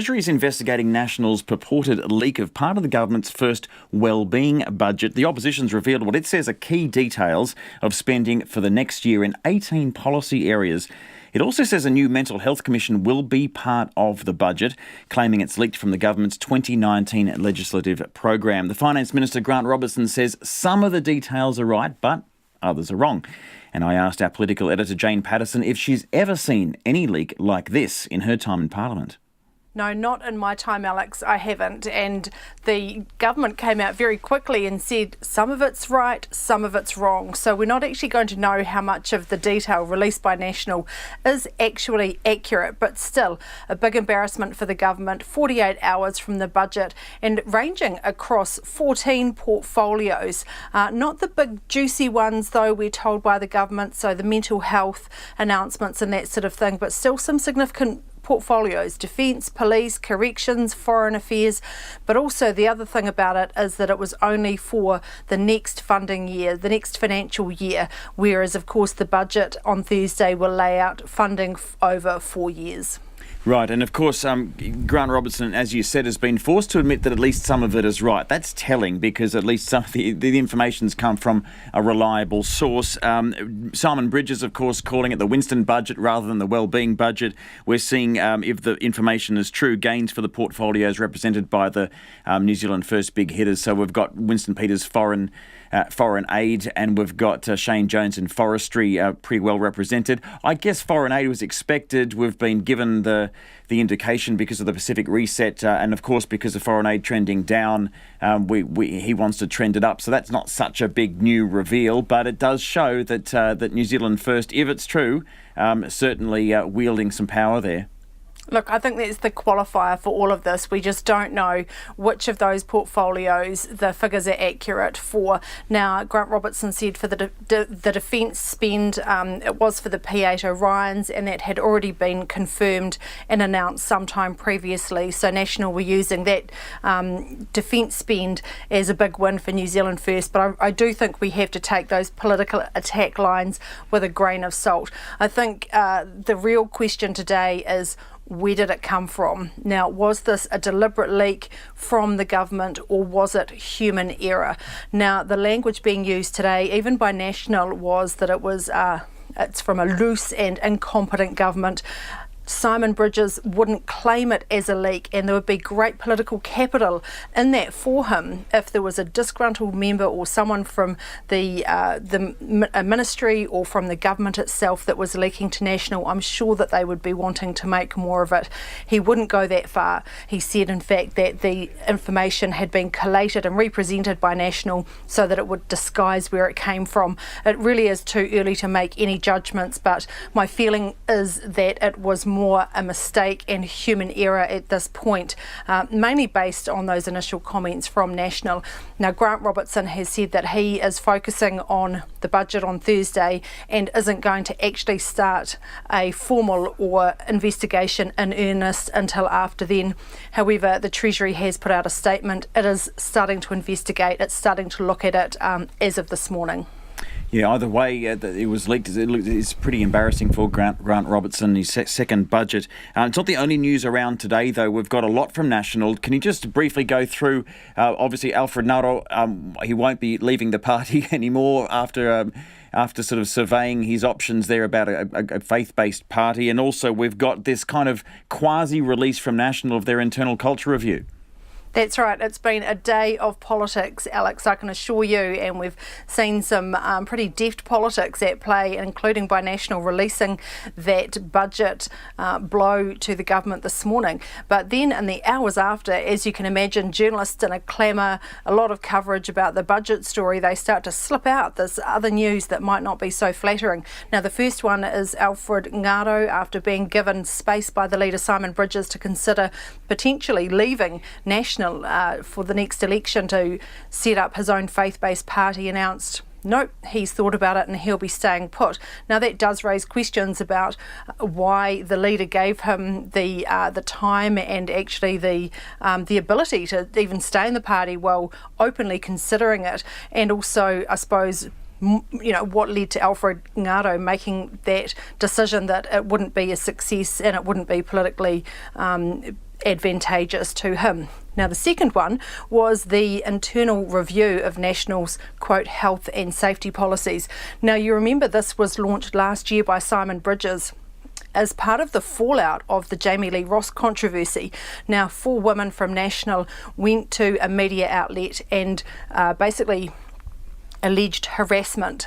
Treasury is investigating National's purported leak of part of the government's first wellbeing budget. The opposition's revealed what it says are key details of spending for the next year in 18 policy areas. It also says a new mental health commission will be part of the budget, claiming it's leaked from the government's 2019 legislative program. The Finance Minister Grant Robertson says some of the details are right, but others are wrong. And I asked our political editor Jane Patterson if she's ever seen any leak like this in her time in Parliament. No, not in my time, Alex, I haven't. And the government came out very quickly and said some of it's right, some of it's wrong. So we're not actually going to know how much of the detail released by National is actually accurate, but still a big embarrassment for the government, 48 hours from the budget and ranging across 14 portfolios. Not the big juicy ones, though, we're told by the government, so the mental health announcements and that sort of thing, but still some significant portfolios: defence, police, corrections, foreign affairs. But also the other thing about it is that it was only for the next funding year, the next financial year, whereas of course the budget on Thursday will lay out funding over 4 years. Right, and of course, Grant Robertson, as you said, has been forced to admit that at least some of it is right. That's telling, because at least some of the information's come from a reliable source. Simon Bridges, of course, calling it the Winston budget rather than the wellbeing budget. We're seeing, if the information is true, gains for the portfolios represented by the New Zealand First big hitters. So we've got Winston Peters' foreign aid, and we've got Shane Jones in forestry pretty well represented. I guess foreign aid was expected. We've been given the indication because of the Pacific reset, and of course because of foreign aid trending down, he wants to trend it up. So that's not such a big new reveal, but it does show that that New Zealand First, if it's true, certainly wielding some power there. Look, I think that's the qualifier for all of this. We just don't know which of those portfolios the figures are accurate for. Now, Grant Robertson said for the defence spend, it was for the P8 Orions, and that had already been confirmed and announced sometime previously. So National were using that defence spend as a big win for New Zealand First. But I do think we have to take those political attack lines with a grain of salt. I think the real question today is, where did it come from? Now, was this a deliberate leak from the government, or was it human error? Now, the language being used today, even by National, was that it's from a loose and incompetent government. Simon Bridges wouldn't claim it as a leak, and there would be great political capital in that for him if there was a disgruntled member or someone from the ministry or from the government itself that was leaking to National. I'm sure that they would be wanting to make more of it. He wouldn't go that far. He said, in fact, that the information had been collated and represented by National so that it would disguise where it came from. It really is too early to make any judgments, but my feeling is that it was more a mistake and human error at this point, mainly based on those initial comments from National. Now, Grant Robertson has said that he is focusing on the budget on Thursday and isn't going to actually start a formal or investigation in earnest until after then. However, the Treasury has put out a statement. It is starting to investigate. It's starting to look at it as of this morning. Yeah, either way, it was leaked. It's pretty embarrassing for Grant Robertson, his second budget. It's not the only news around today, though. We've got a lot from National. Can you just briefly go through, obviously, Alfred Ngaro, he won't be leaving the party anymore after sort of surveying his options there about a faith-based party. And also we've got this kind of quasi-release from National of their internal culture review. That's right. It's been a day of politics, Alex, I can assure you, and we've seen some pretty deft politics at play, including by National releasing that budget blow to the government this morning. But then in the hours after, as you can imagine, journalists in a clamour, a lot of coverage about the budget story, they start to slip out this other news that might not be so flattering. Now, the first one is Alfred Ngaro, after being given space by the leader Simon Bridges to consider potentially leaving National for the next election to set up his own faith-based party, announced nope, he's thought about it and he'll be staying put. Now, that does raise questions about why the leader gave him the time and actually the ability to even stay in the party while openly considering it, and also, I suppose, what led to Alfred Ngaro making that decision that it wouldn't be a success and it wouldn't be politically advantageous to him. Now, the second one was the internal review of National's, quote, health and safety policies. Now, you remember this was launched last year by Simon Bridges as part of the fallout of the Jamie Lee Ross controversy. Now, 4 women from National went to a media outlet and basically alleged harassment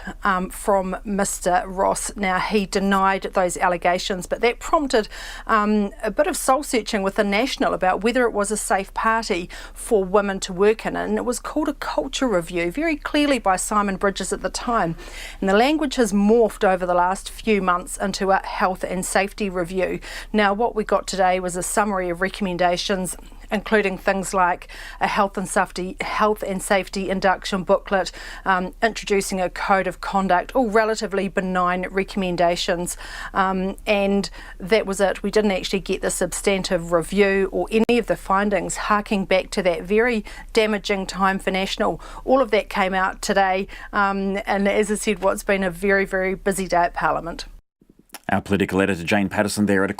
from Mr. Ross. Now, he denied those allegations, but that prompted a bit of soul searching within National about whether it was a safe party for women to work in, and it was called a culture review, very clearly by Simon Bridges at the time. And the language has morphed over the last few months into a health and safety review. Now, what we got today was a summary of recommendations, including things like a health and safety induction booklet, introducing a code of conduct, all relatively benign recommendations, and that was it. We didn't actually get the substantive review or any of the findings harking back to that very damaging time for National. All of that came out today, and as I said, what's been a very, very busy day at Parliament. Our political editor Jane Patterson there at a